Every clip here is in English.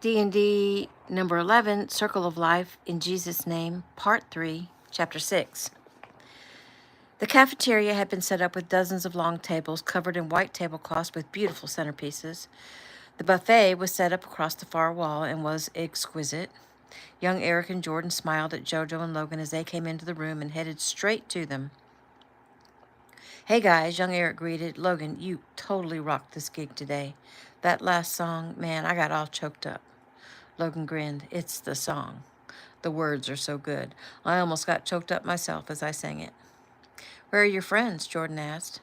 D&D number 11, Circle of Life in Jesus' Name, Part 3, Chapter 6. The cafeteria had been set up with dozens of long tables covered in white tablecloths with beautiful centerpieces. The buffet was set up across the far wall and was exquisite. Young Eric and Jordan smiled at Jojo and Logan as they came into the room and headed straight to them. "Hey guys," young Eric greeted. "Logan, you totally rocked this gig today. That last song, man, I got all choked up." Logan grinned. "It's the song. The words are so good. I almost got choked up myself as I sang it." "Where are your friends?" Jordan asked.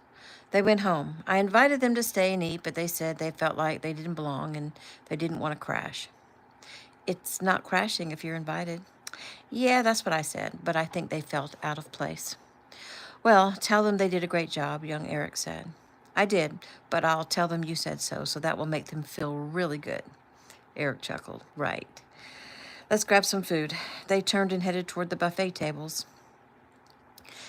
"They went home. I invited them to stay and eat, but they said they felt like they didn't belong and they didn't want to crash." "It's not crashing if you're invited." "Yeah, that's what I said, but I think they felt out of place." "Well, tell them they did a great job," young Eric said. "I did, but I'll tell them you said so that will make them feel really good." Eric chuckled. "Right. Let's grab some food." They turned and headed toward the buffet tables.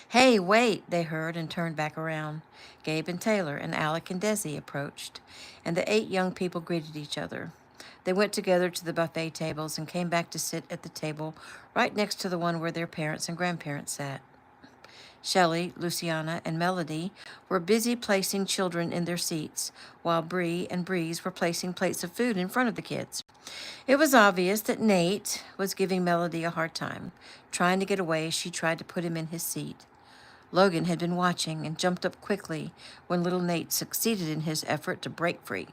"Hey, wait," they heard and turned back around. Gabe and Taylor and Alec and Desi approached, and the 8 young people greeted each other. They went together to the buffet tables and came back to sit at the table right next to the one where their parents and grandparents sat. Shelley, Luciana, and Melody were busy placing children in their seats, while Bree and Breeze were placing plates of food in front of the kids. It was obvious that Nate was giving Melody a hard time, trying to get away as she tried to put him in his seat. Logan had been watching and jumped up quickly when little Nate succeeded in his effort to break free.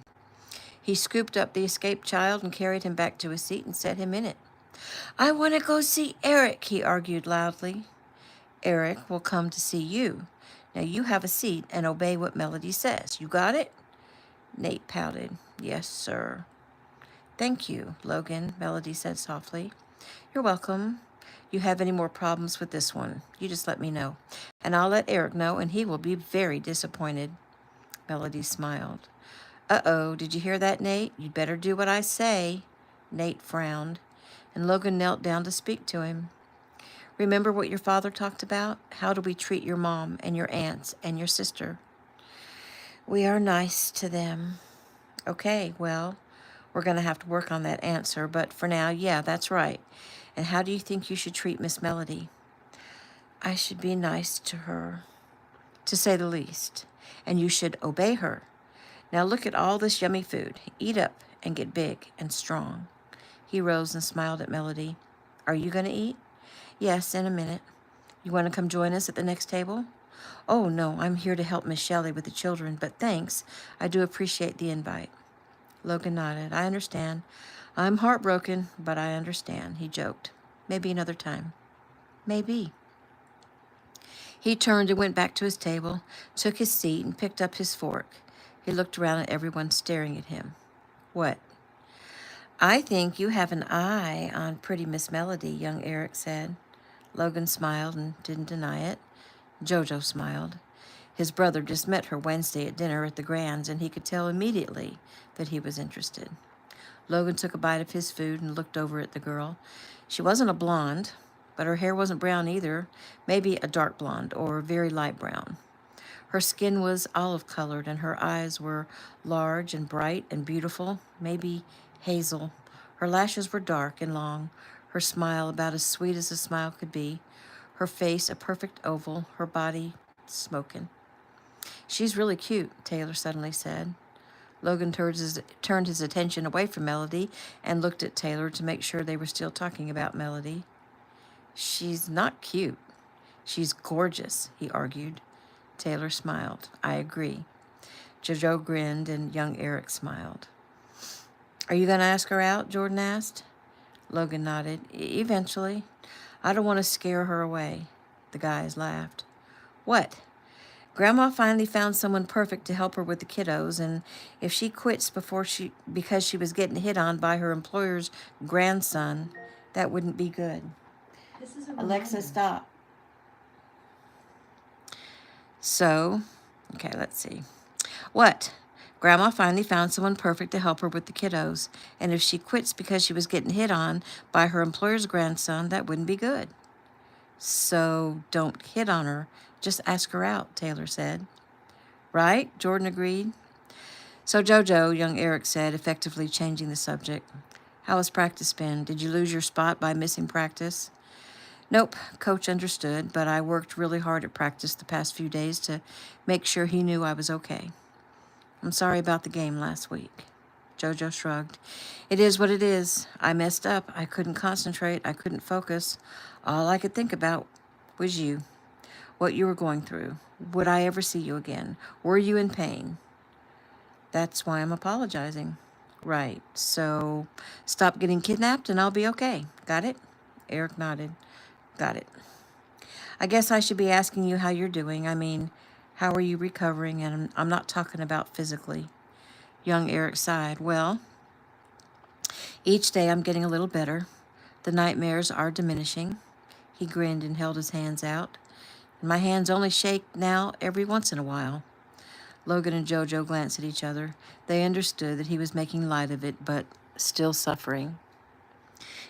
He scooped up the escaped child and carried him back to his seat and set him in it. "I want to go see Eric," he argued loudly. "Eric will come to see you. Now you have a seat and obey what Melody says. You got it?" Nate pouted. "Yes, sir." "Thank you, Logan," Melody said softly. "You're welcome. You have any more problems with this one, you just let me know. And I'll let Eric know, and he will be very disappointed." Melody smiled. "Uh-oh, did you hear that, Nate? You'd better do what I say." Nate frowned, and Logan knelt down to speak to him. "Remember what your father talked about? How do we treat your mom and your aunts and your sister?" "We are nice to them." "Okay, well, we're going to have to work on that answer, but for now, yeah, that's right. And how do you think you should treat Miss Melody?" "I should be nice to her, to say the least. And you should obey her. Now look at all this yummy food. Eat up and get big and strong." He rose and smiled at Melody. "Are you going to eat?" "Yes, in a minute." "You want to come join us at the next table?" "Oh, no, I'm here to help Miss Shelley with the children, but thanks. I do appreciate the invite." Logan nodded. "I understand. I'm heartbroken, but I understand," he joked. "Maybe another time." "Maybe." He turned and went back to his table, took his seat, and picked up his fork. He looked around at everyone staring at him. "What?" "I think you have an eye on pretty Miss Melody," young Eric said. Logan smiled and didn't deny it. Jojo smiled. His brother just met her Wednesday at dinner at the Grands, and he could tell immediately that he was interested. Logan took a bite of his food and looked over at the girl. She wasn't a blonde, but her hair wasn't brown either, maybe a dark blonde or very light brown. Her skin was olive-colored, and her eyes were large and bright and beautiful, maybe hazel. Her lashes were dark and long, her smile about as sweet as a smile could be, her face a perfect oval, her body smoking. "She's really cute," Taylor suddenly said. Logan turned his attention away from Melody and looked at Taylor to make sure they were still talking about Melody. "She's not cute. She's gorgeous," he argued. Taylor smiled. "I agree." Jojo grinned and young Eric smiled. "Are you going to ask her out?" Jordan asked. Logan nodded. "Eventually. I don't want to scare her away." The guys laughed. "What?" "Grandma finally found someone perfect to help her with the kiddos, and if she quits because she was getting hit on by her employer's grandson, that wouldn't be good." This is a Alexa, reminder. stop. "So, okay, let's see. What? Grandma finally found someone perfect to help her with the kiddos, and if she quits because she was getting hit on by her employer's grandson, that wouldn't be good." "So don't hit on her. Just ask her out," Taylor said. "Right," Jordan agreed. "So Jojo," young Eric said, effectively changing the subject, How has practice been? Did you lose your spot by missing practice? Nope, Coach understood, but I worked really hard at practice the past few days to make sure he knew I was okay. I'm sorry about the game last week. Jojo shrugged. It is what it is. I messed up. I couldn't concentrate. I couldn't focus. All I could think about was you, what you were going through. Would I ever see you again? Were you in pain? That's why I'm apologizing. Right, so stop getting kidnapped and I'll be okay. Got it? Eric nodded. Got it. I guess I should be asking you how you're doing. I mean, how are you recovering? And I'm not talking about physically. Young Eric sighed. Well, each day I'm getting a little better. The nightmares are diminishing. He grinned and held his hands out. My hands only shake now every once in a while. Logan and Jojo glanced at each other. They understood that he was making light of it, but still suffering.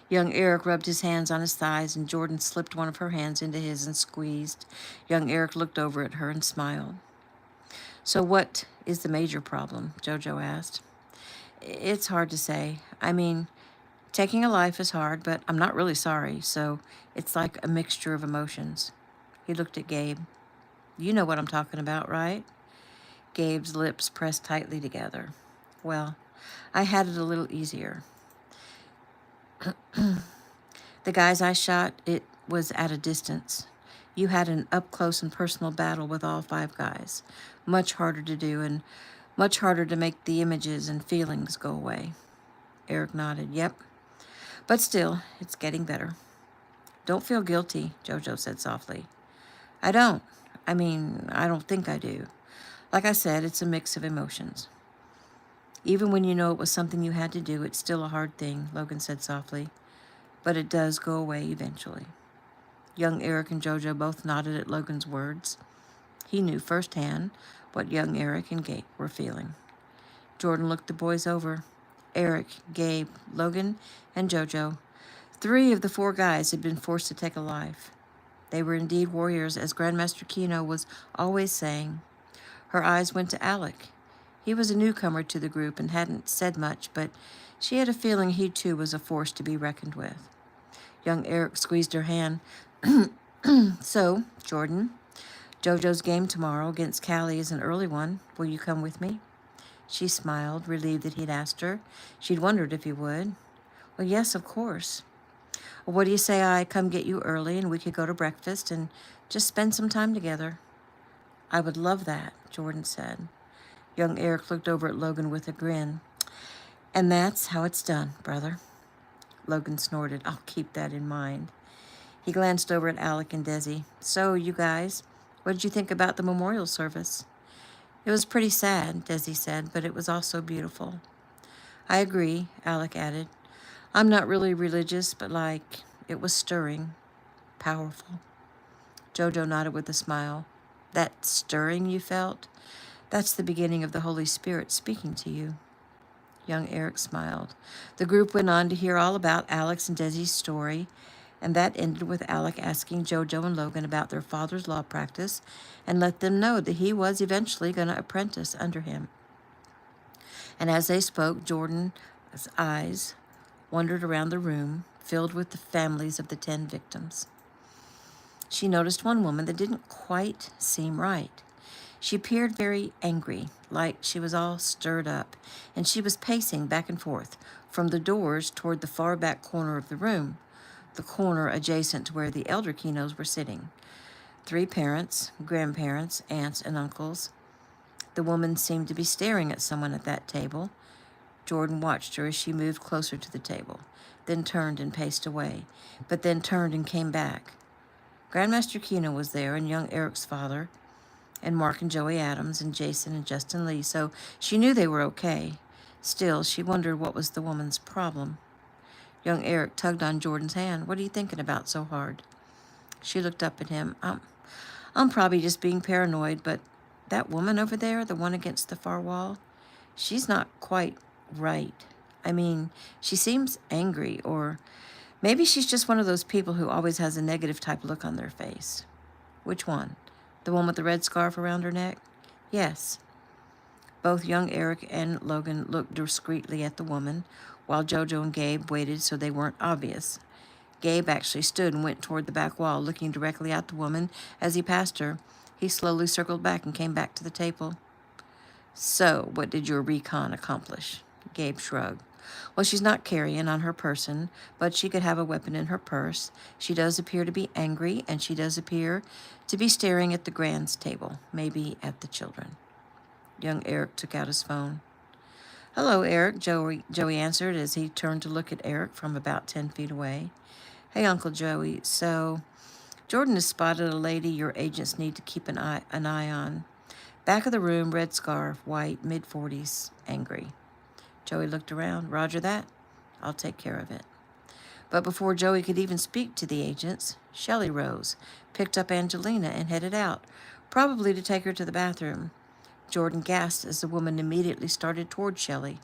Young Eric rubbed his hands on his thighs, and Jordan slipped one of her hands into his and squeezed. Young Eric looked over at her and smiled. So what is the major problem? Jojo asked. It's hard to say. I mean, taking a life is hard, but I'm not really sorry, so it's like a mixture of emotions. He looked at Gabe. You know what I'm talking about, right? Gabe's lips pressed tightly together. Well, I had it a little easier. The guys I shot, it was at a distance. You had an up-close and personal battle with all 5 guys. Much harder to do and much harder to make the images and feelings go away. Eric nodded. Yep. But still, it's getting better. Don't feel guilty, Jojo said softly. I don't. I mean, I don't think I do. Like I said, it's a mix of emotions. Even when you know it was something you had to do, it's still a hard thing, Logan said softly. But it does go away eventually. Young Eric and Jojo both nodded at Logan's words. He knew firsthand what young Eric and Gabe were feeling. Jordan looked the boys over. Eric, Gabe, Logan, and Jojo. 3 of the 4 guys had been forced to take a life. They were indeed warriors, as Grandmaster Kino was always saying. Her eyes went to Alec. He was a newcomer to the group and hadn't said much, but she had a feeling he too was a force to be reckoned with. Young Eric squeezed her hand. So, Jordan, Jojo's game tomorrow against Callie is an early one. Will you come with me? She smiled, relieved that he'd asked her. She'd wondered if he would. Well, yes, of course. Well, what do you say I come get you early and we could go to breakfast and just spend some time together? I would love that, Jordan said. Young Eric looked over at Logan with a grin. And that's how it's done, brother. Logan snorted. I'll keep that in mind. He glanced over at Alec and Desi. So, you guys, what did you think about the memorial service? It was pretty sad, Desi said, but it was also beautiful. I agree, Alec added. I'm not really religious, but it was stirring, powerful. Jojo nodded with a smile. That stirring you felt? That's the beginning of the Holy Spirit speaking to you. Young Eric smiled. The group went on to hear all about Alex and Desi's story, and that ended with Alec asking Jojo and Logan about their father's law practice and let them know that he was eventually going to apprentice under him. And as they spoke, Jordan's eyes wandered around the room, filled with the families of the 10 victims. She noticed one woman that didn't quite seem right. She appeared very angry, like she was all stirred up, and she was pacing back and forth from the doors toward the far back corner of the room, the corner adjacent to where the elder Kinos were sitting. 3 parents, grandparents, aunts, and uncles. The woman seemed to be staring at someone at that table. Jordan watched her as she moved closer to the table, then turned and paced away, but then turned and came back. Grandmaster Kino was there, and young Eric's father, and Mark and Joey Adams, and Jason and Justin Lee, so she knew they were okay. Still, she wondered what was the woman's problem. Young Eric tugged on Jordan's hand. What are you thinking about so hard? She looked up at him. I'm probably just being paranoid, but that woman over there, the one against the far wall, she's not quite right. I mean, she seems angry, or maybe she's just one of those people who always has a negative type look on their face. Which one? The one with the red scarf around her neck? Yes. Both young Eric and Logan looked discreetly at the woman, while Jojo and Gabe waited so they weren't obvious. Gabe actually stood and went toward the back wall, looking directly at the woman as he passed her. He slowly circled back and came back to the table. So, what did your recon accomplish? Gabe shrugged. Well, she's not carrying on her person, but she could have a weapon in her purse. She does appear to be angry, and she does appear to be staring at the Grand's table, maybe at the children. Young Eric took out his phone. Hello, Eric, Joey answered as he turned to look at Eric from about 10 feet away. Hey, Uncle Joey, so Jordan has spotted a lady your agents need to keep an eye on. Back of the room, red scarf, white, mid-40s, angry. Joey looked around. Roger that. I'll take care of it. But before Joey could even speak to the agents, Shelley rose, picked up Angelina, and headed out, probably to take her to the bathroom. Jordan gasped as the woman immediately started toward Shelley.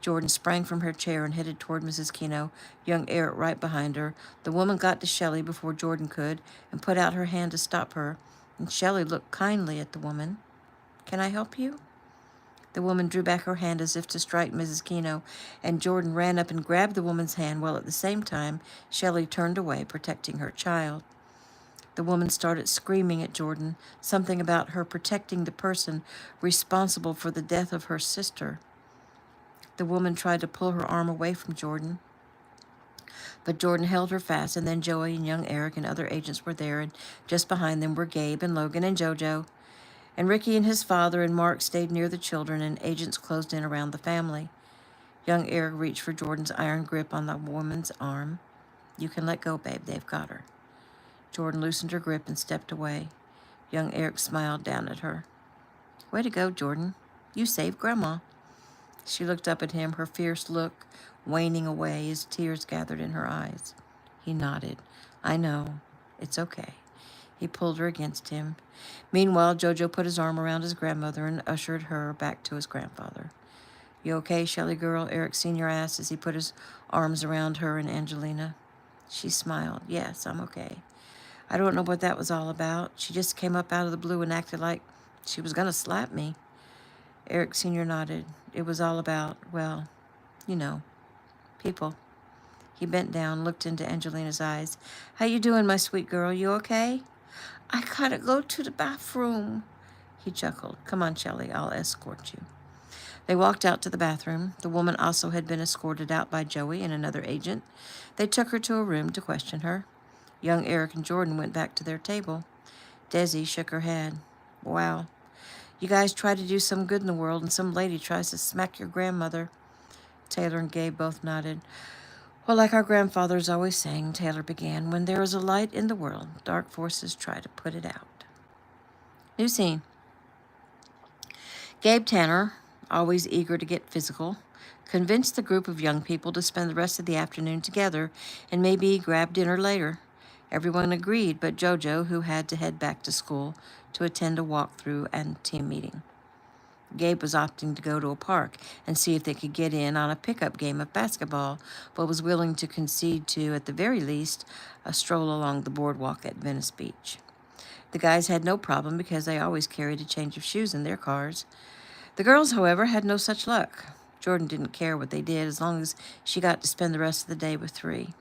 Jordan sprang from her chair and headed toward Mrs. Keno, young Eric right behind her. The woman got to Shelley before Jordan could and put out her hand to stop her, and Shelley looked kindly at the woman. Can I help you? The woman drew back her hand as if to strike Mrs. Keno, and Jordan ran up and grabbed the woman's hand while at the same time Shelley turned away, protecting her child. The woman started screaming at Jordan, something about her protecting the person responsible for the death of her sister. The woman tried to pull her arm away from Jordan, but Jordan held her fast, and then Joey and young Eric and other agents were there, and just behind them were Gabe and Logan and Jojo. And Ricky and his father and Mark stayed near the children, and agents closed in around the family. Young Eric reached for Jordan's iron grip on the woman's arm. You can let go, babe. They've got her. Jordan loosened her grip and stepped away. Young Eric smiled down at her. Way to go, Jordan. You saved Grandma. She looked up at him, her fierce look waning away as tears gathered in her eyes. He nodded. I know. It's okay. He pulled her against him. Meanwhile, Jojo put his arm around his grandmother and ushered her back to his grandfather. You okay, Shelley girl? Eric Sr. asked as he put his arms around her and Angelina. She smiled. Yes, I'm okay. I don't know what that was all about. She just came up out of the blue and acted like she was going to slap me. Eric Sr. nodded. It was all about, well, you know, people. He bent down, looked into Angelina's eyes. How you doing, my sweet girl? You okay? I gotta go to the bathroom. He chuckled. Come on, Shelley. I'll escort you. They walked out to the bathroom. The woman also had been escorted out by Joey and another agent. They took her to a room to question her. Young Eric and Jordan went back to their table. Desi shook her head. Wow. You guys try to do some good in the world, and some lady tries to smack your grandmother. Taylor and Gabe both nodded. Well, like our grandfathers always sang, Taylor began, when there is a light in the world, dark forces try to put it out. New scene. Gabe Tanner, always eager to get physical, convinced the group of young people to spend the rest of the afternoon together and maybe grab dinner later. Everyone agreed but Jojo, who had to head back to school to attend a walkthrough and team meeting. Gabe was opting to go to a park and see if they could get in on a pickup game of basketball, but was willing to concede to, at the very least, a stroll along the boardwalk at Venice Beach. The guys had no problem because they always carried a change of shoes in their cars. The girls, however, had no such luck. Jordan didn't care what they did as long as she got to spend the rest of the day with three.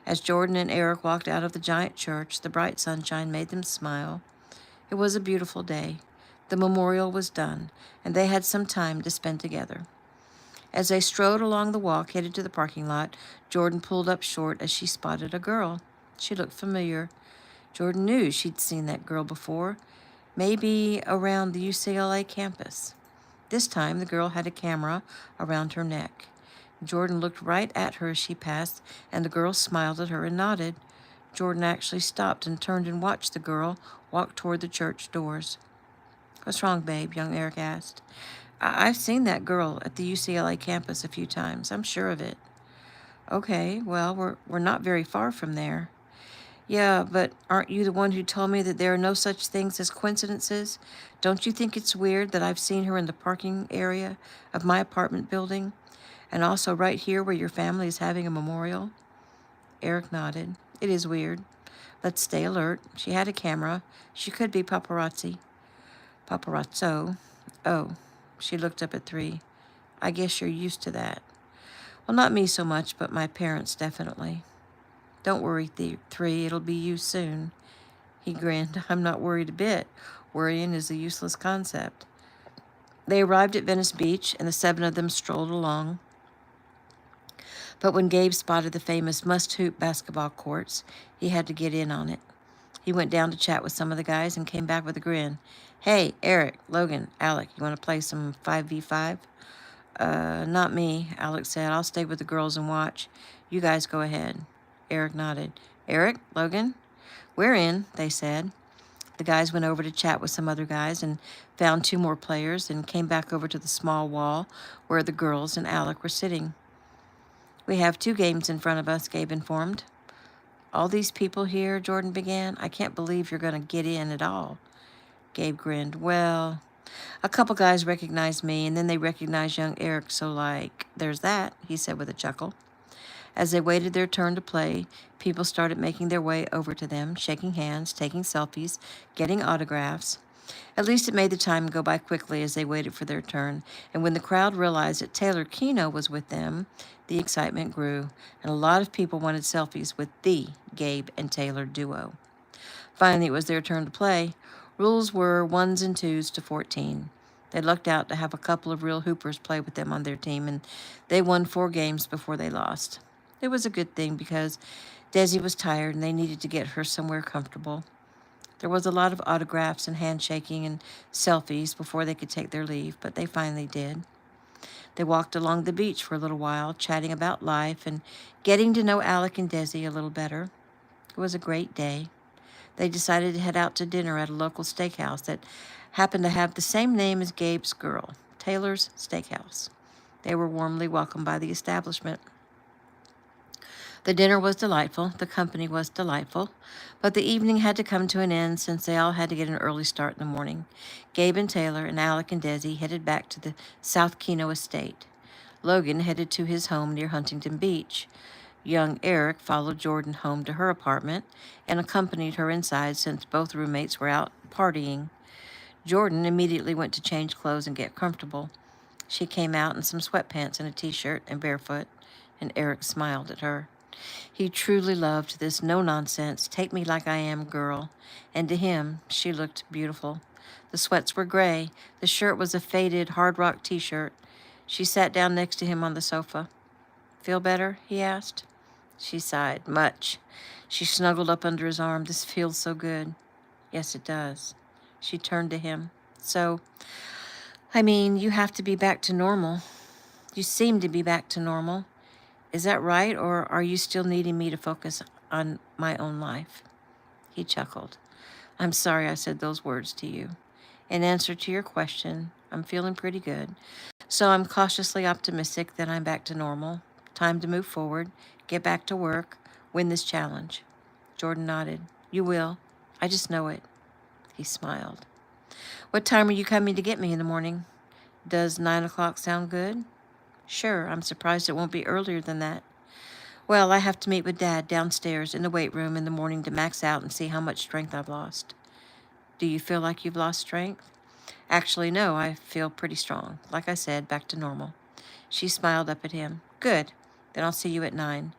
As Jordan and Eric walked out of the giant church, the bright sunshine made them smile. It was a beautiful day. The memorial was done, and they had some time to spend together. As they strode along the walk headed to the parking lot, Jordan pulled up short as she spotted a girl. She looked familiar. Jordan knew she'd seen that girl before, maybe around the UCLA campus. This time, the girl had a camera around her neck. Jordan looked right at her as she passed, and the girl smiled at her and nodded. Jordan actually stopped and turned and watched the girl walk toward the church doors. What's wrong, babe? Young Eric asked. I've seen that girl at the UCLA campus a few times. I'm sure of it. Okay, well, we're not very far from there. Yeah, but aren't you the one who told me that there are no such things as coincidences? Don't you think it's weird that I've seen her in the parking area of my apartment building, and also right here where your family is having a memorial? Eric nodded. It is weird. Let's stay alert. She had a camera. She could be paparazzi. Paparazzo. Oh, She looked up at 3. I guess you're used to that. Well, not me so much, but my parents definitely. Don't worry, 3. It'll be you soon. He grinned. I'm not worried a bit. Worrying is a useless concept. They arrived at Venice Beach, and the 7 of them strolled along. But when Gabe spotted the famous must-hoop basketball courts, he had to get in on it. He went down to chat with some of the guys and came back with a grin. Hey, Eric, Logan, Alec, you want to play some 5v5? Not me, Alex said. I'll stay with the girls and watch. You guys go ahead. Eric nodded. Eric, Logan? We're in, they said. The guys went over to chat with some other guys and found 2 more players and came back over to the small wall where the girls and Alec were sitting. We have 2 games in front of us, Gabe informed. All these people here, Jordan began. I can't believe you're going to get in at all. Gabe grinned. Well, a couple guys recognized me, and then they recognized young Eric, so there's that, he said with a chuckle. As they waited their turn to play, people started making their way over to them, shaking hands, taking selfies, getting autographs. At least it made the time go by quickly as they waited for their turn, and when the crowd realized that Taylor Keno was with them, the excitement grew, and a lot of people wanted selfies with the Gabe and Taylor duo. Finally, it was their turn to play. Rules were 1s and 2s to 14. They lucked out to have a couple of real hoopers play with them on their team, and they won 4 games before they lost. It was a good thing because Desi was tired and they needed to get her somewhere comfortable. There was a lot of autographs and handshaking and selfies before they could take their leave, but they finally did. They walked along the beach for a little while, chatting about life and getting to know Alec and Desi a little better. It was a great day. They decided to head out to dinner at a local steakhouse that happened to have the same name as Gabe's girl, Taylor's Steakhouse. They were warmly welcomed by the establishment. The dinner was delightful, the company was delightful, but the evening had to come to an end since they all had to get an early start in the morning. Gabe and Taylor and Alec and Desi headed back to the South Keno estate. Logan headed to his home near Huntington Beach. Young Eric followed Jordan home to her apartment and accompanied her inside since both roommates were out partying. Jordan immediately went to change clothes and get comfortable. She came out in some sweatpants and a t-shirt and barefoot, and Eric smiled at her. He truly loved this no-nonsense, take-me-like-I-am girl, and to him, she looked beautiful. The sweats were gray. The shirt was a faded Hard Rock t-shirt. She sat down next to him on the sofa. Feel better? He asked. She sighed. Much. She snuggled up under his arm. This feels so good. Yes, it does. She turned to him. So, you have to be back to normal. You seem to be back to normal. Is that right, or are you still needing me to focus on my own life? He chuckled. I'm sorry I said those words to you. In answer to your question, I'm feeling pretty good. So I'm cautiously optimistic that I'm back to normal. Time to move forward, get back to work, win this challenge. Jordan nodded. You will. I just know it. He smiled. What time are you coming to get me in the morning? Does 9 o'clock sound good? Sure, I'm surprised it won't be earlier than that. Well, I have to meet with Dad downstairs in the weight room in the morning to max out and see how much strength I've lost. Do you feel like you've lost strength? Actually, no, I feel pretty strong. Like I said, back to normal. She smiled up at him. Good. Then I'll see you at 9.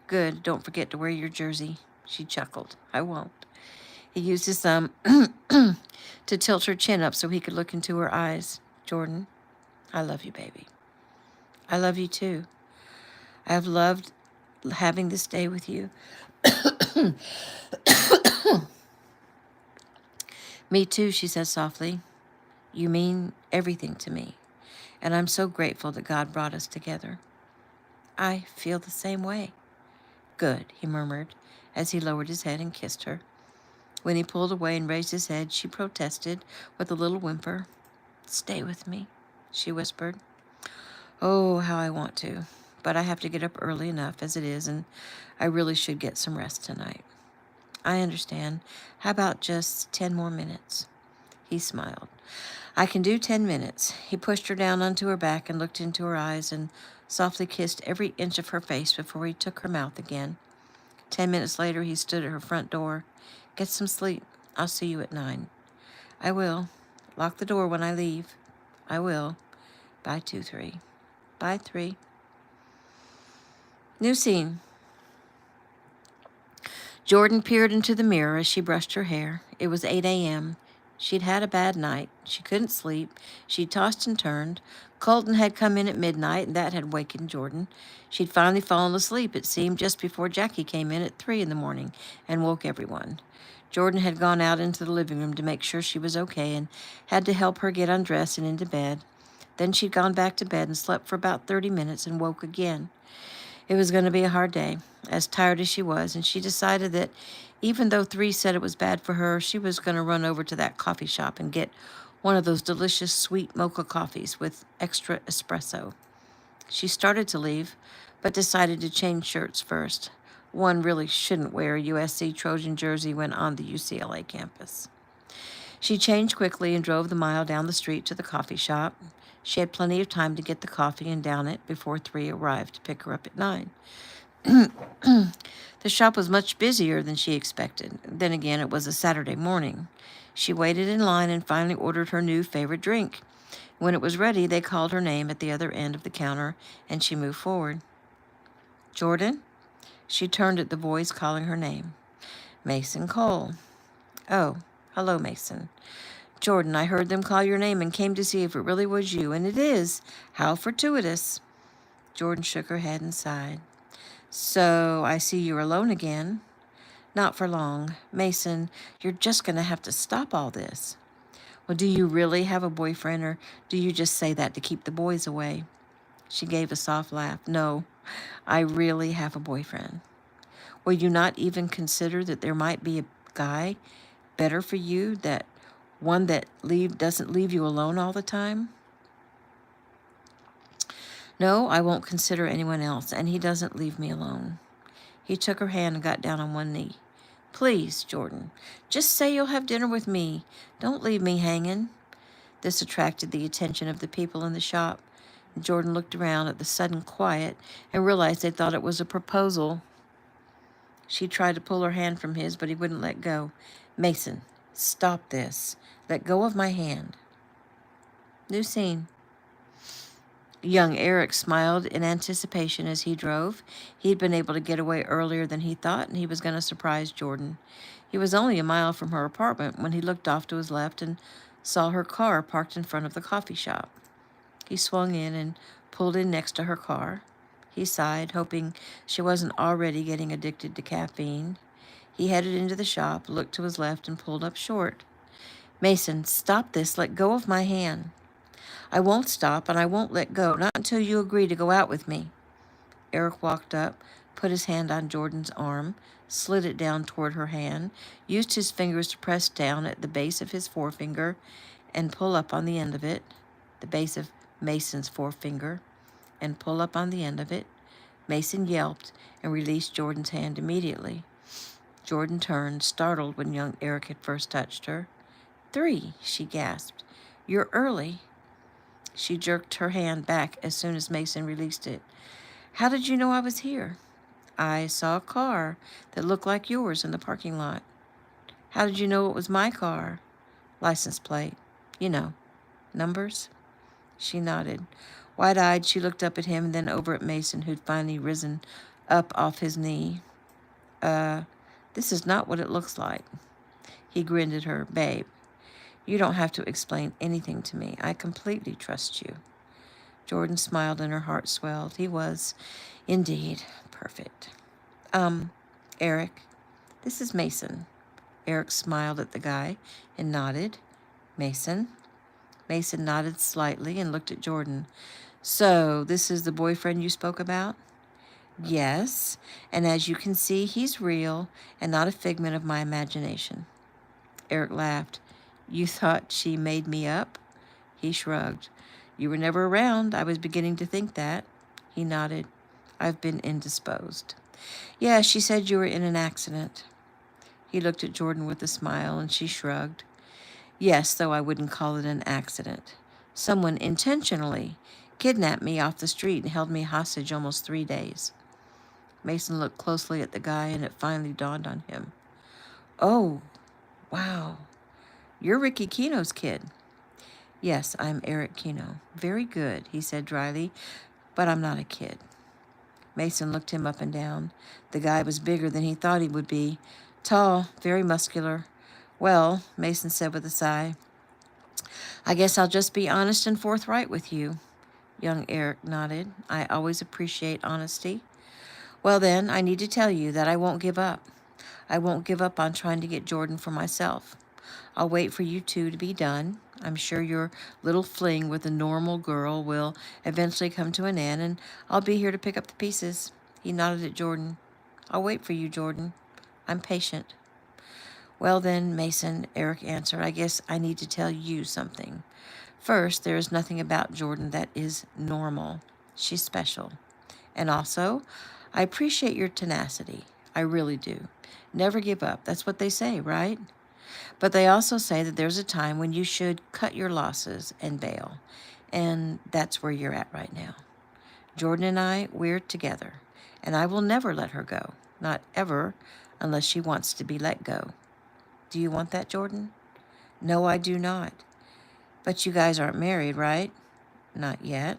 Good. Don't forget to wear your jersey. She chuckled. I won't. He used his thumb to tilt her chin up so he could look into her eyes. Jordan, I love you, baby. I love you too. I have loved having this day with you. Me too, she said softly. You mean everything to me, and I'm so grateful that God brought us together. I feel the same way. Good, he murmured as he lowered his head and kissed her. When he pulled away and raised his head, she protested with a little whimper. Stay with me, she whispered. Oh, how I want to, but I have to get up early enough as it is, and I really should get some rest tonight. I understand. How about just 10 more minutes? He smiled. I can do 10 minutes. He pushed her down onto her back and looked into her eyes and softly kissed every inch of her face before he took her mouth again. 10 minutes later, he stood at her front door. Get some sleep. I'll see you at 9. I will. Lock the door when I leave. I will. Bye, 2-3. Bye, 3. New scene. Jordan peered into the mirror as she brushed her hair. It was 8 a.m. She'd had a bad night. She couldn't sleep. She tossed and turned. Colton had come in at midnight, and that had wakened Jordan. She'd finally fallen asleep, it seemed, just before Jackie came in at 3 in the morning and woke everyone. Jordan had gone out into the living room to make sure she was okay and had to help her get undressed and into bed. Then she'd gone back to bed and slept for about 30 minutes and woke again. It was going to be a hard day, as tired as she was, and she decided that even though 3 said it was bad for her, she was going to run over to that coffee shop and get one of those delicious sweet mocha coffees with extra espresso. She started to leave, but decided to change shirts first. One really shouldn't wear a USC Trojan jersey when on the UCLA campus. She changed quickly and drove the mile down the street to the coffee shop. She had plenty of time to get the coffee and down it before 3 arrived to pick her up at 9. The shop was much busier than she expected. Then again, it was a Saturday morning. She waited in line and finally ordered her new favorite drink. When it was ready, they called her name at the other end of the counter, and she moved forward. Jordan? She turned at the voice calling her name. Mason Cole. Oh, hello, Mason. Jordan, I heard them call your name and came to see if it really was you, and it is. How fortuitous. Jordan shook her head and sighed. So, I see you're alone again. Not for long. Mason, you're just going to have to stop all this. Well, do you really have a boyfriend, or do you just say that to keep the boys away? She gave a soft laugh. No, I really have a boyfriend. Will you not even consider that there might be a guy better for you, that one that doesn't leave you alone all the time? No, I won't consider anyone else, and he doesn't leave me alone. He took her hand and got down on one knee. Please, Jordan, just say you'll have dinner with me. Don't leave me hanging. This attracted the attention of the people in the shop. Jordan looked around at the sudden quiet and realized they thought it was a proposal. She tried to pull her hand from his, but he wouldn't let go. Mason, stop this. Let go of my hand. New scene. Young Eric smiled in anticipation as he drove. He'd been able to get away earlier than he thought, and he was going to surprise Jordan. He was only a mile from her apartment when he looked off to his left and saw her car parked in front of the coffee shop. He swung in and pulled in next to her car. He sighed, hoping she wasn't already getting addicted to caffeine. He headed into the shop, looked to his left, and pulled up short. Mason, stop this. Let go of my hand. I won't stop, and I won't let go, not until you agree to go out with me. Eric walked up, put his hand on Jordan's arm, slid it down toward her hand, used his fingers to press down at the base of his forefinger and pull up on the end of it, the base of Mason's forefinger, and pull up on the end of it. Mason yelped and released Jordan's hand immediately. Jordan turned, startled when young Eric had first touched her. 3, she gasped. You're early. She jerked her hand back as soon as Mason released it. How did you know I was here? I saw a car that looked like yours in the parking lot. How did you know it was my car? License plate. You know. Numbers? She nodded. Wide-eyed, she looked up at him and then over at Mason, who'd finally risen up off his knee. This is not what it looks like. He grinned at her. Babe, you don't have to explain anything to me. I completely trust you. Jordan smiled and her heart swelled. He was, indeed, perfect. Eric, this is Mason. Eric smiled at the guy and nodded. Mason? Mason nodded slightly and looked at Jordan. So, this is the boyfriend you spoke about? Yes, and as you can see, he's real and not a figment of my imagination. Eric laughed. You thought she made me up? He shrugged. You were never around. I was beginning to think that. He nodded. I've been indisposed. Yeah, she said you were in an accident. He looked at Jordan with a smile, and she shrugged. Yes, though I wouldn't call it an accident. Someone intentionally kidnapped me off the street and held me hostage almost 3 days. Mason looked closely at the guy, and it finally dawned on him. Oh, wow. You're Ricky Keno's kid. Yes, I'm Eric Kino. Very good, he said dryly, but I'm not a kid. Mason looked him up and down. The guy was bigger than he thought he would be. Tall, very muscular. Well, Mason said with a sigh, I guess I'll just be honest and forthright with you. Young Eric nodded. I always appreciate honesty. Well then, I need to tell you that I won't give up. I won't give up on trying to get Jordan for myself. I'll wait for you two to be done. I'm sure your little fling with a normal girl will eventually come to an end, and I'll be here to pick up the pieces. He nodded at Jordan. I'll wait for you, Jordan. I'm patient. Well then, Mason, Eric answered, I guess I need to tell you something. First, there is nothing about Jordan that is normal. She's special. And also, I appreciate your tenacity. I really do. Never give up. That's what they say, right? But they also say that there's a time when you should cut your losses and bail. And that's where you're at right now. Jordan and I, we're together. And I will never let her go. Not ever, unless she wants to be let go. Do you want that, Jordan? No, I do not. But you guys aren't married, right? Not yet.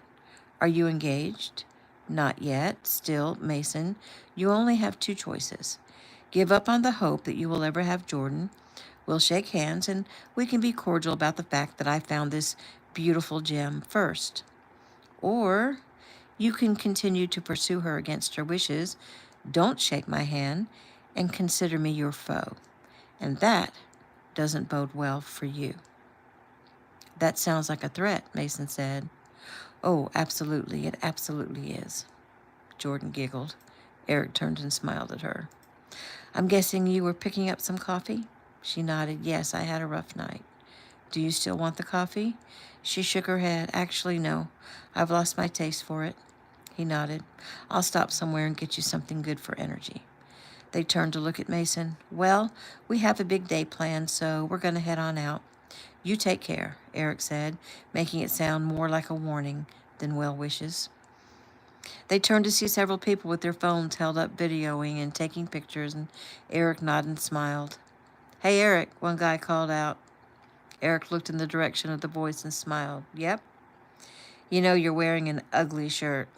Are you engaged? Not yet. Still, Mason, you only have two choices. Give up on the hope that you will ever have Jordan. We'll shake hands and we can be cordial about the fact that I found this beautiful gem first. Or you can continue to pursue her against her wishes. Don't shake my hand and consider me your foe. And that doesn't bode well for you. That sounds like a threat, Mason said. Oh, absolutely. It absolutely is. Jordan giggled. Eric turned and smiled at her. I'm guessing you were picking up some coffee? She nodded. Yes, I had a rough night. Do you still want the coffee? She shook her head. Actually, no. I've lost my taste for it. He nodded. I'll stop somewhere and get you something good for energy. They turned to look at Mason. Well, we have a big day planned, so we're going to head on out. You take care, Eric said, making it sound more like a warning than well wishes. They turned to see several people with their phones held up videoing and taking pictures, and Eric nodded and smiled. Hey, Eric, one guy called out. Eric looked in the direction of the voice and smiled. Yep. You know you're wearing an ugly shirt.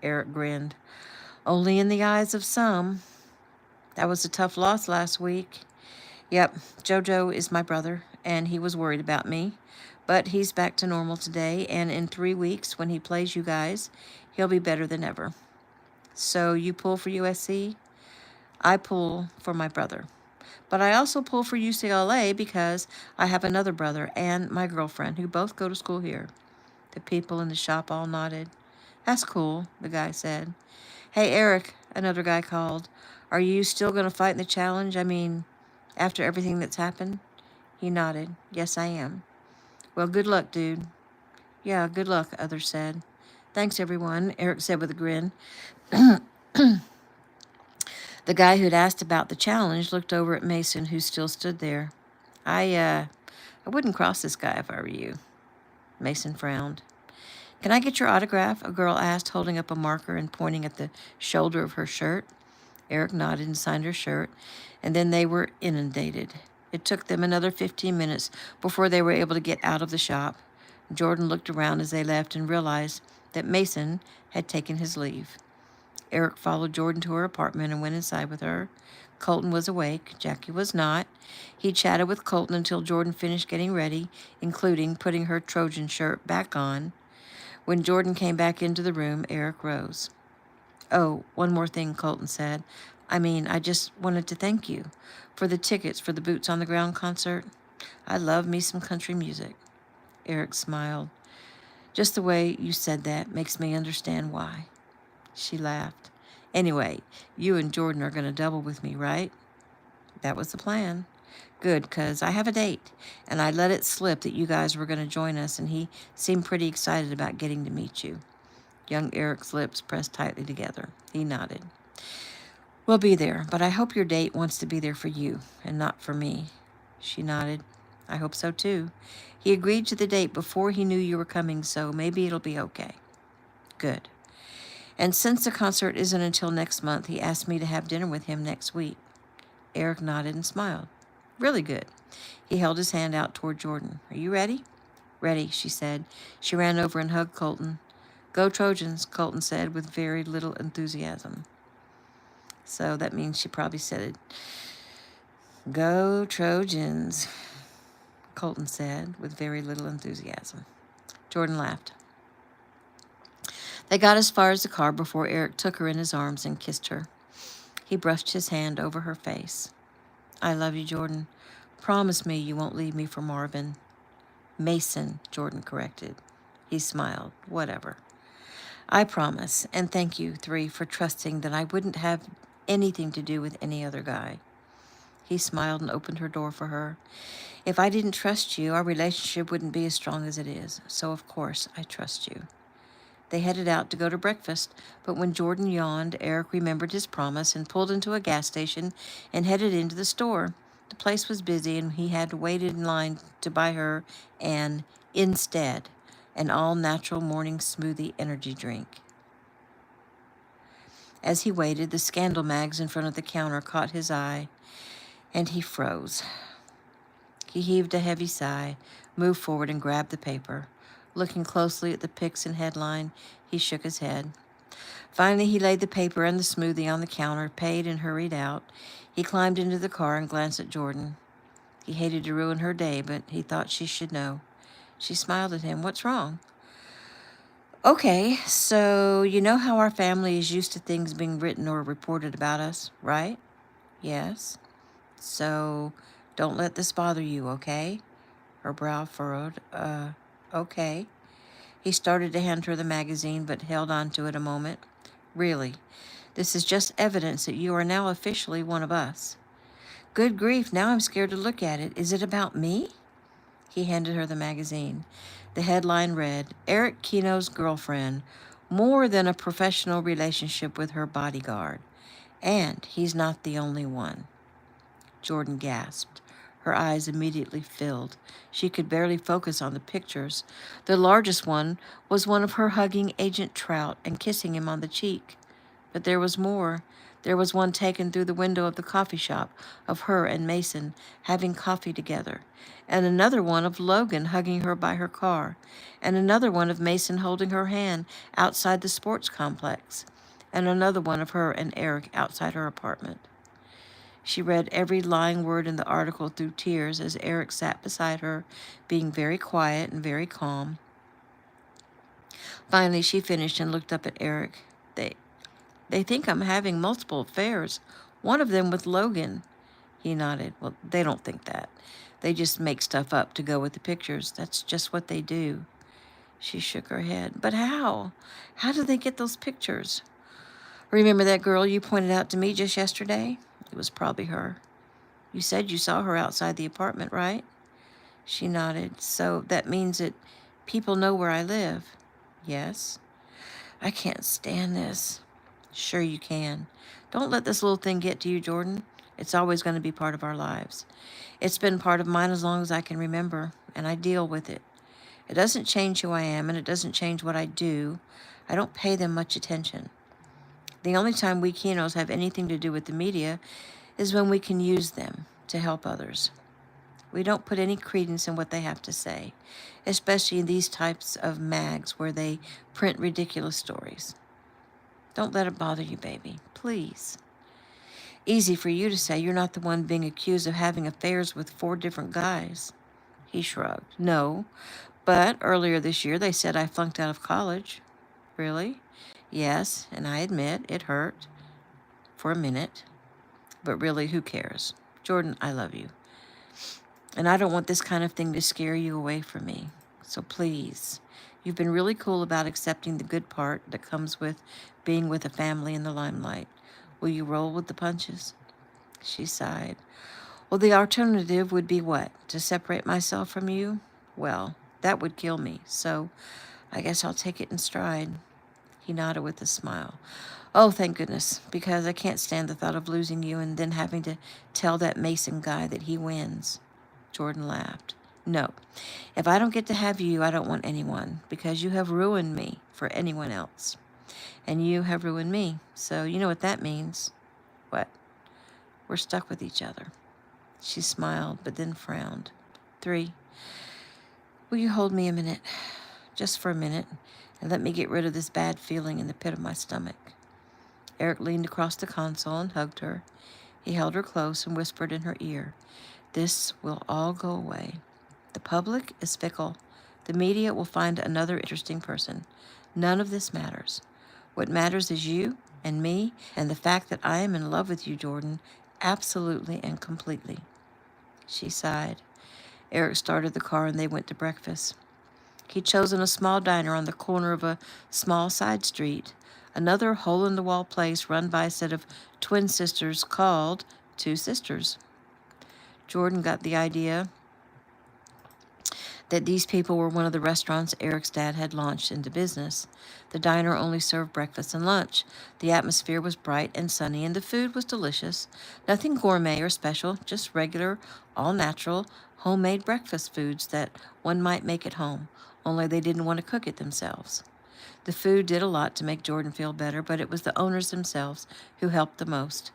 Eric grinned. Only in the eyes of some. That was a tough loss last week. Yep, Jojo is my brother, and he was worried about me. But he's back to normal today, and in 3 weeks, when he plays you guys, he'll be better than ever. So you pull for USC? I pull for my brother. But I also pull for UCLA because I have another brother and my girlfriend who both go to school here. The people in the shop all nodded. That's cool, the guy said. Hey, Eric, another guy called. Are you still going to fight in the challenge? I mean, after everything that's happened? He nodded. Yes, I am. Well, good luck, dude. Yeah, good luck, others said. Thanks, everyone, Eric said with a grin. The guy who'd asked about the challenge looked over at Mason, who still stood there. I wouldn't cross this guy if I were you. Mason frowned. Can I get your autograph? A girl asked, holding up a marker and pointing at the shoulder of her shirt. Eric nodded and signed her shirt, and then they were inundated. It took them another 15 minutes before they were able to get out of the shop. Jordan looked around as they left and realized that Mason had taken his leave. Eric followed Jordan to her apartment and went inside with her. Colton was awake. Jackie was not. He chatted with Colton until Jordan finished getting ready, including putting her Trojan shirt back on. When Jordan came back into the room, Eric rose. Oh, one more thing, Colton said. I just wanted to thank you for the tickets for the Boots on the Ground concert. I love me some country music. Eric smiled. Just the way you said that makes me understand why. She laughed. Anyway, you and Jordan are going to double with me, right? That was the plan. Good, 'cause I have a date, and I let it slip that you guys were going to join us, and he seemed pretty excited about getting to meet you. Young Eric's lips pressed tightly together. He nodded. We'll be there, but I hope your date wants to be there for you and not for me. She nodded. I hope so, too. He agreed to the date before he knew you were coming, so maybe it'll be okay. Good. And since the concert isn't until next month, he asked me to have dinner with him next week. Eric nodded and smiled. Really good. He held his hand out toward Jordan. Are you ready? Ready, she said. She ran over and hugged Colton. Go Trojans, Colton said with very little enthusiasm. So that means she probably said it. Go Trojans, Colton said with very little enthusiasm. Jordan laughed. They got as far as the car before Eric took her in his arms and kissed her. He brushed his hand over her face. I love you, Jordan. Promise me you won't leave me for Marvin. Mason, Jordan corrected. He smiled. Whatever. I promise, and thank you, 3, for trusting that I wouldn't have anything to do with any other guy. He smiled and opened her door for her. If I didn't trust you, our relationship wouldn't be as strong as it is, so of course I trust you. They headed out to go to breakfast, but when Jordan yawned, Eric remembered his promise and pulled into a gas station and headed into the store. The place was busy, and he had waited in line to buy her instead, an all-natural morning smoothie energy drink. As he waited, the scandal mags in front of the counter caught his eye, and he froze. He heaved a heavy sigh, moved forward and grabbed the paper. Looking closely at the pics and headline, he shook his head. Finally, he laid the paper and the smoothie on the counter, paid, and hurried out. He climbed into the car and glanced at Jordan. He hated to ruin her day, but he thought she should know. She smiled at him. What's wrong? Okay, so you know how our family is used to things being written or reported about us, right? Yes. So don't let this bother you, okay? Her brow furrowed. Okay. He started to hand her the magazine, but held on to it a moment. Really, this is just evidence that you are now officially one of us. Good grief, now I'm scared to look at it. Is it about me? He handed her the magazine. The headline read, Eric Keno's girlfriend, more than a professional relationship with her bodyguard. And he's not the only one. Jordan gasped. Her eyes immediately filled. She could barely focus on the pictures. The largest one was one of her hugging Agent Trout and kissing him on the cheek. But there was more. There was one taken through the window of the coffee shop of her and Mason having coffee together, and another one of Logan hugging her by her car, and another one of Mason holding her hand outside the sports complex, and another one of her and Eric outside her apartment. She read every lying word in the article through tears as Eric sat beside her, being very quiet and very calm. Finally, she finished and looked up at Eric. They think I'm having multiple affairs, one of them with Logan. He nodded. Well, they don't think that. They just make stuff up to go with the pictures. That's just what they do. She shook her head. But how? How did they get those pictures? Remember that girl you pointed out to me just yesterday? It was probably her. You said you saw her outside the apartment, right? She nodded. So that means that people know where I live. Yes. I can't stand this. Sure you can. Don't let this little thing get to you, Jordan. It's always going to be part of our lives. It's been part of mine as long as I can remember, and I deal with it. It doesn't change who I am, and it doesn't change what I do. I don't pay them much attention. The only time we Kenos have anything to do with the media is when we can use them to help others. We don't put any credence in what they have to say, especially in these types of mags where they print ridiculous stories. Don't let it bother you, baby. Please. Easy for you to say. You're not the one being accused of having affairs with 4 different guys. He shrugged. No, but earlier this year they said I flunked out of college. Really? Yes, and I admit it hurt for a minute. But really, who cares? Jordan, I love you. And I don't want this kind of thing to scare you away from me. So please, you've been really cool about accepting the good part that comes with being with a family in the limelight. Will you roll with the punches? She sighed. Well, the alternative would be what? To separate myself from you? Well, that would kill me. So I guess I'll take it in stride. He nodded with a smile. Oh, thank goodness, because I can't stand the thought of losing you and then having to tell that Mason guy that he wins. Jordan laughed. No, if I don't get to have you, I don't want anyone, because you have ruined me for anyone else. And you have ruined me, so you know what that means. What? We're stuck with each other. She smiled, but then frowned. 3. Will you hold me a minute? Just for a minute, and let me get rid of this bad feeling in the pit of my stomach. Eric leaned across the console and hugged her. He held her close and whispered in her ear, "This will all go away. The public is fickle. The media will find another interesting person. None of this matters. What matters is you and me and the fact that I am in love with you, Jordan, absolutely and completely." She sighed. Eric started the car and they went to breakfast. He'd chosen a small diner on the corner of a small side street, another hole-in-the-wall place run by a set of twin sisters called Two Sisters. Jordan got the idea that these people were one of the restaurants Eric's dad had launched into business. The diner only served breakfast and lunch. The atmosphere was bright and sunny, and the food was delicious. Nothing gourmet or special, just regular, all-natural, homemade breakfast foods that one might make at home, only they didn't want to cook it themselves. The food did a lot to make Jordan feel better, but it was the owners themselves who helped the most.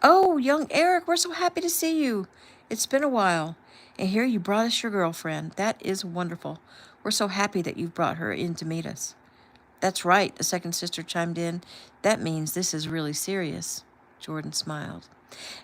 "Oh, young Eric, we're so happy to see you. It's been a while. And here you brought us your girlfriend. That is wonderful. We're so happy that you've brought her in to meet us." "That's right," the second sister chimed in. "That means this is really serious." Jordan smiled.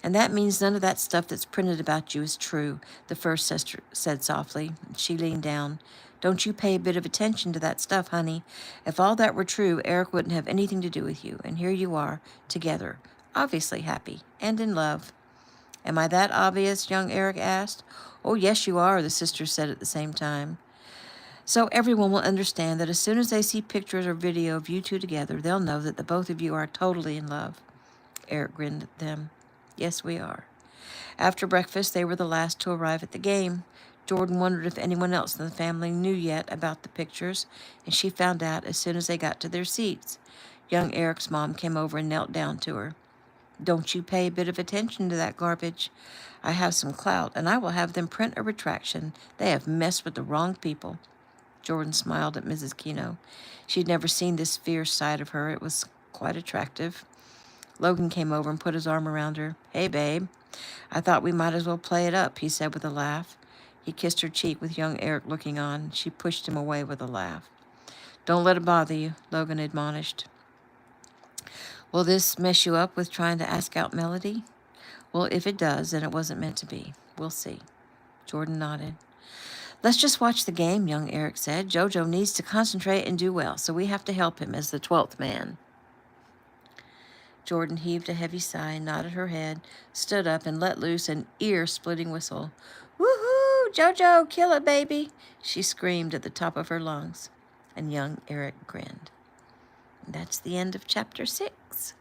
"And that means none of that stuff that's printed about you is true," the first sister said softly. She leaned down. "Don't you pay a bit of attention to that stuff, honey. If all that were true, Eric wouldn't have anything to do with you. And here you are, together, obviously happy and in love." "Am I that obvious?" young Eric asked. "Oh, yes, you are," the sisters said at the same time. "So everyone will understand that as soon as they see pictures or video of you two together, they'll know that the both of you are totally in love." Eric grinned at them. "Yes, we are." After breakfast, they were the last to arrive at the game. Jordan wondered if anyone else in the family knew yet about the pictures, and she found out as soon as they got to their seats. Young Eric's mom came over and knelt down to her. "Don't you pay a bit of attention to that garbage. I have some clout, and I will have them print a retraction. They have messed with the wrong people." Jordan smiled at Mrs. Keno. She'd never seen this fierce side of her. It was quite attractive. Logan came over and put his arm around her. "Hey, babe. I thought we might as well play it up," he said with a laugh. He kissed her cheek with young Eric looking on. She pushed him away with a laugh. "Don't let it bother you," Logan admonished. "Will this mess you up with trying to ask out Melody?" "Well, if it does, then it wasn't meant to be. We'll see." Jordan nodded. "Let's just watch the game," young Eric said. "Jojo needs to concentrate and do well, so we have to help him as the 12th man." Jordan heaved a heavy sigh, nodded her head, stood up, and let loose an ear-splitting whistle. "Woohoo! Jojo, kill it, baby!" she screamed at the top of her lungs. And young Eric grinned. And that's the end of chapter 6.